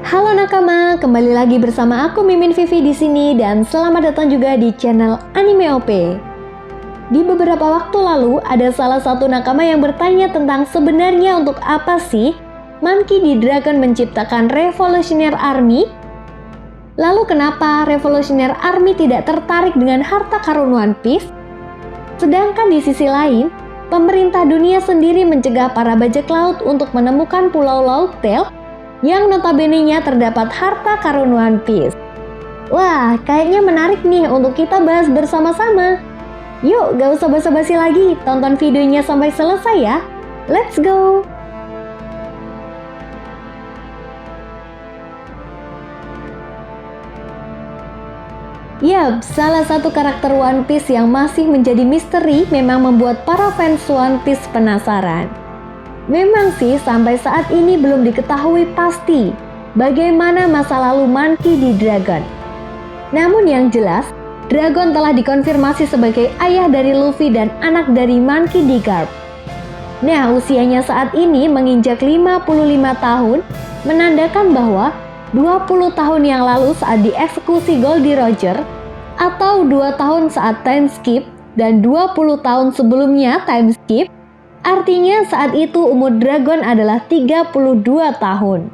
Halo nakama, kembali lagi bersama aku Mimin Vivi di sini dan selamat datang juga di channel Anime OP. Di beberapa waktu lalu ada salah satu nakama yang bertanya tentang sebenarnya untuk apa sih Monkey D. Dragon menciptakan Revolutionary Army? Lalu kenapa Revolutionary Army tidak tertarik dengan harta karun One Piece? Sedangkan di sisi lain, pemerintah dunia sendiri mencegah para bajak laut untuk menemukan pulau Laut Tail yang notabene-nya terdapat harta karun One Piece. Wah, kayaknya menarik nih untuk kita bahas bersama-sama. Yuk, gak usah basa-basi lagi, tonton videonya sampai selesai ya. Let's go! Yap, salah satu karakter One Piece yang masih menjadi misteri memang membuat para fans One Piece penasaran. Memang sih sampai saat ini belum diketahui pasti bagaimana masa lalu Monkey D. Dragon. Namun yang jelas, Dragon telah dikonfirmasi sebagai ayah dari Luffy dan anak dari Monkey D. Garp. Nah, usianya saat ini menginjak 55 tahun, menandakan bahwa 20 tahun yang lalu saat dieksekusi Goldie Roger, atau 2 tahun saat time skip, dan 20 tahun sebelumnya time skip, artinya saat itu umur Dragon adalah 32 tahun.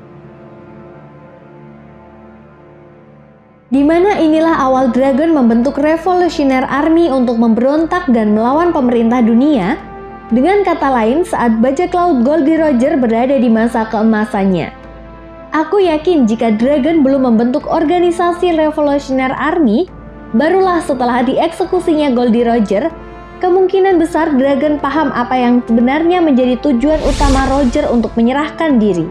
Dimana inilah awal Dragon membentuk Revolutionary Army untuk memberontak dan melawan pemerintah dunia. Dengan kata lain, saat bajak laut Goldie Roger berada di masa keemasannya. Aku yakin jika Dragon belum membentuk organisasi Revolutionary Army, barulah setelah dieksekusinya Goldie Roger, kemungkinan besar Dragon paham apa yang sebenarnya menjadi tujuan utama Roger untuk menyerahkan diri.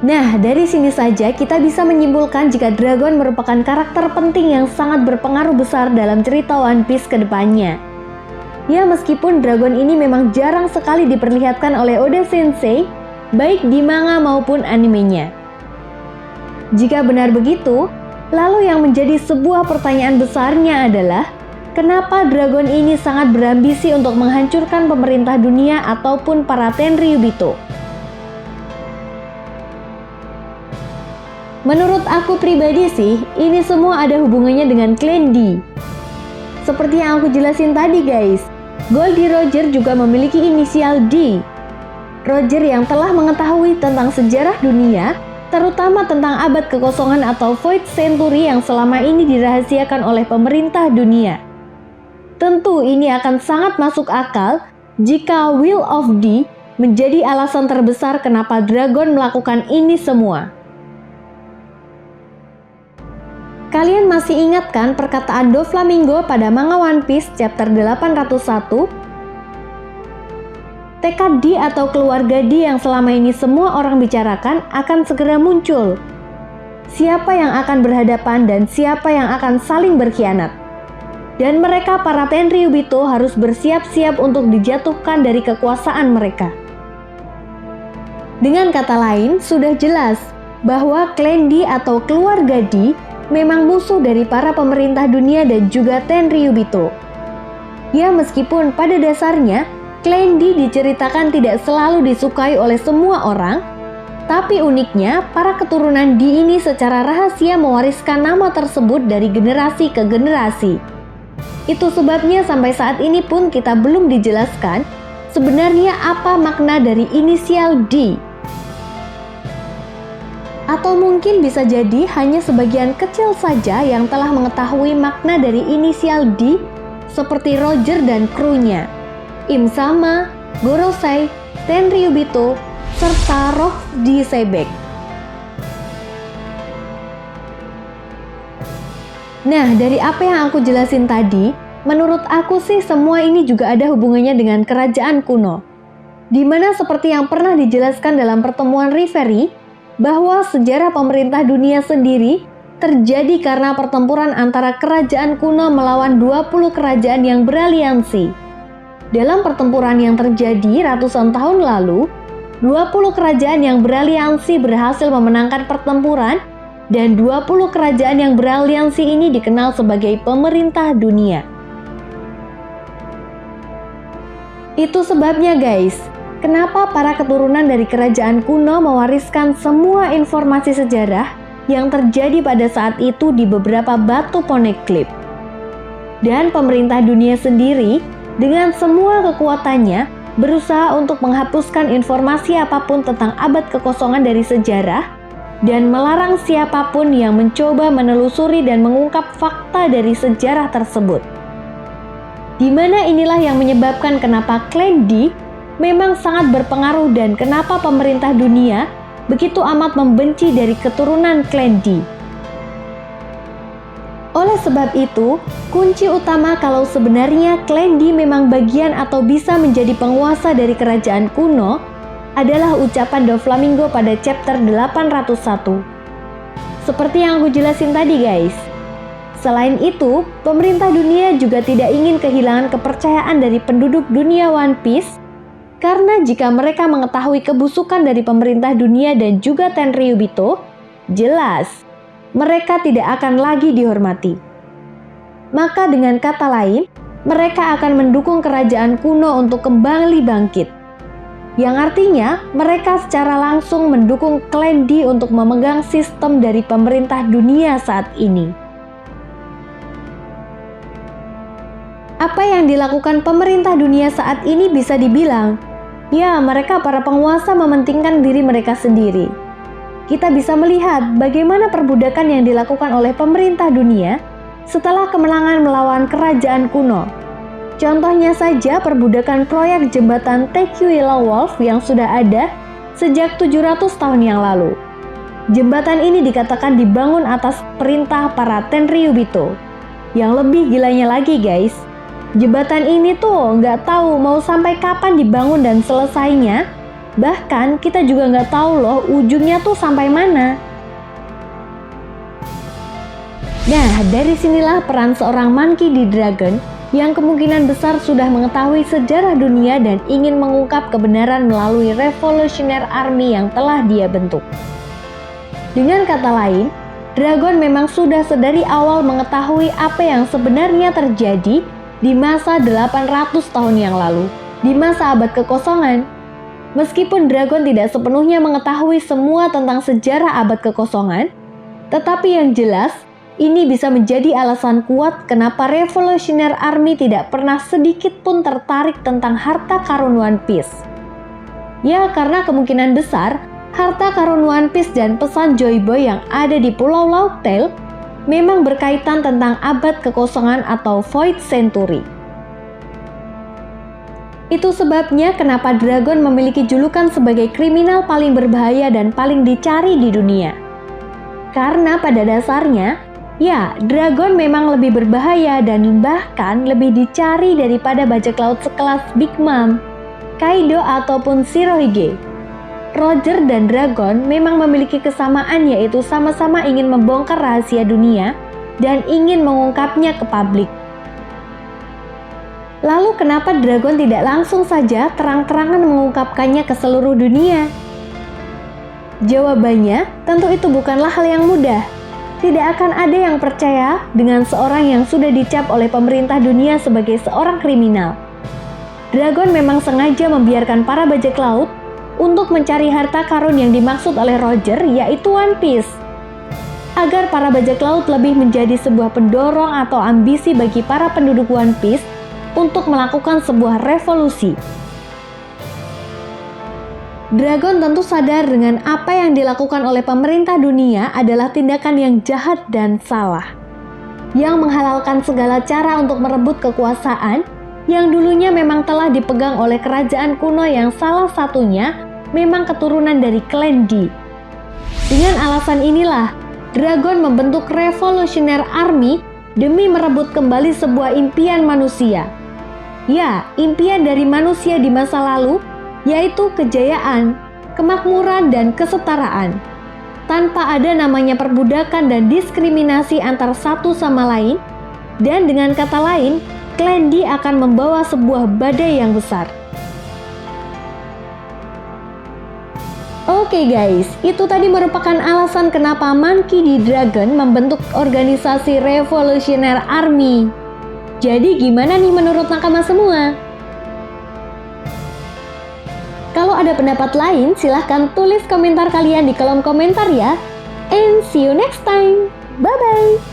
Nah, dari sini saja kita bisa menyimpulkan jika Dragon merupakan karakter penting yang sangat berpengaruh besar dalam cerita One Piece ke depannya. Ya, meskipun Dragon ini memang jarang sekali diperlihatkan oleh Oda Sensei, baik di manga maupun animenya. Jika benar begitu, lalu yang menjadi sebuah pertanyaan besarnya adalah, kenapa Dragon ini sangat berambisi untuk menghancurkan pemerintah dunia ataupun para Tenryubito? Menurut aku pribadi sih, ini semua ada hubungannya dengan Clan D. Seperti yang aku jelasin tadi guys, Goldie Roger juga memiliki inisial D. Roger yang telah mengetahui tentang sejarah dunia, terutama tentang abad kekosongan atau Void Century yang selama ini dirahasiakan oleh pemerintah dunia. Tentu ini akan sangat masuk akal jika Will of D menjadi alasan terbesar kenapa Dragon melakukan ini semua. Kalian masih ingat kan perkataan Doflamingo pada manga One Piece chapter 801? Tekad D atau keluarga D yang selama ini semua orang bicarakan akan segera muncul. Siapa yang akan berhadapan dan siapa yang akan saling berkhianat. Dan mereka para Tenryubito harus bersiap-siap untuk dijatuhkan dari kekuasaan mereka. Dengan kata lain, sudah jelas bahwa Clan D atau keluarga D memang musuh dari para pemerintah dunia dan juga Tenryubito. Ya, meskipun pada dasarnya Clan D diceritakan tidak selalu disukai oleh semua orang, tapi uniknya para keturunan D ini secara rahasia mewariskan nama tersebut dari generasi ke generasi. Itu sebabnya sampai saat ini pun kita belum dijelaskan sebenarnya apa makna dari inisial D. Atau mungkin bisa jadi hanya sebagian kecil saja yang telah mengetahui makna dari inisial D seperti Roger dan krunya, Im-sama, Gorosei, Tenryubito, serta roh D. Sebek. Nah, dari apa yang aku jelasin tadi, menurut aku sih semua ini juga ada hubungannya dengan kerajaan kuno. Dimana seperti yang pernah dijelaskan dalam pertemuan Reverie, bahwa sejarah pemerintah dunia sendiri terjadi karena pertempuran antara kerajaan kuno melawan 20 kerajaan yang beraliansi. Dalam pertempuran yang terjadi ratusan tahun lalu, 20 kerajaan yang beraliansi berhasil memenangkan pertempuran dan 20 kerajaan yang beraliansi ini dikenal sebagai pemerintah dunia. Itu sebabnya guys, kenapa para keturunan dari kerajaan kuno mewariskan semua informasi sejarah yang terjadi pada saat itu di beberapa batu poneglyph. Dan pemerintah dunia sendiri dengan semua kekuatannya berusaha untuk menghapuskan informasi apapun tentang abad kekosongan dari sejarah dan melarang siapapun yang mencoba menelusuri dan mengungkap fakta dari sejarah tersebut. Di mana inilah yang menyebabkan kenapa klan D memang sangat berpengaruh dan kenapa pemerintah dunia begitu amat membenci dari keturunan klan D. Oleh sebab itu, kunci utama kalau sebenarnya klan D memang bagian atau bisa menjadi penguasa dari kerajaan kuno adalah ucapan Doflamingo pada chapter 801. Seperti yang aku jelasin tadi guys. Selain itu, pemerintah dunia juga tidak ingin kehilangan kepercayaan dari penduduk dunia One Piece karena jika mereka mengetahui kebusukan dari pemerintah dunia dan juga Tenryubito, jelas mereka tidak akan lagi dihormati. Maka dengan kata lain, mereka akan mendukung kerajaan kuno untuk kembali bangkit. Yang artinya mereka secara langsung mendukung klan D untuk memegang sistem dari pemerintah dunia saat ini. Apa yang dilakukan pemerintah dunia saat ini bisa dibilang, ya mereka para penguasa mementingkan diri mereka sendiri. Kita bisa melihat bagaimana perbudakan yang dilakukan oleh pemerintah dunia setelah kemenangan melawan kerajaan kuno. Contohnya saja perbudakan proyek jembatan Tequila Wolf yang sudah ada sejak 700 tahun yang lalu. Jembatan ini dikatakan dibangun atas perintah para Tenryubito. Yang lebih gilanya lagi guys, jembatan ini tuh nggak tahu mau sampai kapan dibangun dan selesainya. Bahkan kita juga nggak tahu loh ujungnya tuh sampai mana. Nah, dari sinilah peran seorang Monkey D. Dragon yang kemungkinan besar sudah mengetahui sejarah dunia dan ingin mengungkap kebenaran melalui Revolutionary Army yang telah dia bentuk. Dengan kata lain, Dragon memang sudah sedari awal mengetahui apa yang sebenarnya terjadi di masa 800 tahun yang lalu, di masa abad kekosongan. Meskipun Dragon tidak sepenuhnya mengetahui semua tentang sejarah abad kekosongan, tetapi yang jelas, ini bisa menjadi alasan kuat kenapa Revolutionary Army tidak pernah sedikit pun tertarik tentang harta karun One Piece. Ya, karena kemungkinan besar, harta karun One Piece dan pesan Joy Boy yang ada di Pulau Laugh-Tale memang berkaitan tentang abad kekosongan atau Void Century. Itu sebabnya kenapa Dragon memiliki julukan sebagai kriminal paling berbahaya dan paling dicari di dunia. Karena pada dasarnya, ya, Dragon memang lebih berbahaya dan bahkan lebih dicari daripada bajak laut sekelas Big Mom, Kaido ataupun Shirohige. Roger dan Dragon memang memiliki kesamaan yaitu sama-sama ingin membongkar rahasia dunia dan ingin mengungkapnya ke publik. Lalu kenapa Dragon tidak langsung saja terang-terangan mengungkapkannya ke seluruh dunia? Jawabannya, tentu itu bukanlah hal yang mudah. Tidak akan ada yang percaya dengan seorang yang sudah dicap oleh pemerintah dunia sebagai seorang kriminal. Dragon memang sengaja membiarkan para bajak laut untuk mencari harta karun yang dimaksud oleh Roger, yaitu One Piece. Agar para bajak laut lebih menjadi sebuah pendorong atau ambisi bagi para penduduk One Piece untuk melakukan sebuah revolusi. Dragon tentu sadar dengan apa yang dilakukan oleh pemerintah dunia adalah tindakan yang jahat dan salah, yang menghalalkan segala cara untuk merebut kekuasaan yang dulunya memang telah dipegang oleh kerajaan kuno yang salah satunya memang keturunan dari klan D. Dengan alasan inilah, Dragon membentuk Revolutionary Army demi merebut kembali sebuah impian manusia. Ya, impian dari manusia di masa lalu, yaitu kejayaan, kemakmuran, dan kesetaraan. Tanpa ada namanya perbudakan dan diskriminasi antar satu sama lain, dan dengan kata lain, klan D akan membawa sebuah badai yang besar. Oke guys, itu tadi merupakan alasan kenapa Monkey D. Dragon membentuk organisasi Revolutionary Army. Jadi gimana nih menurut nakama semua? ada pendapat lain, silahkan tulis komentar kalian di kolom komentar ya. And see you next time. Bye-bye.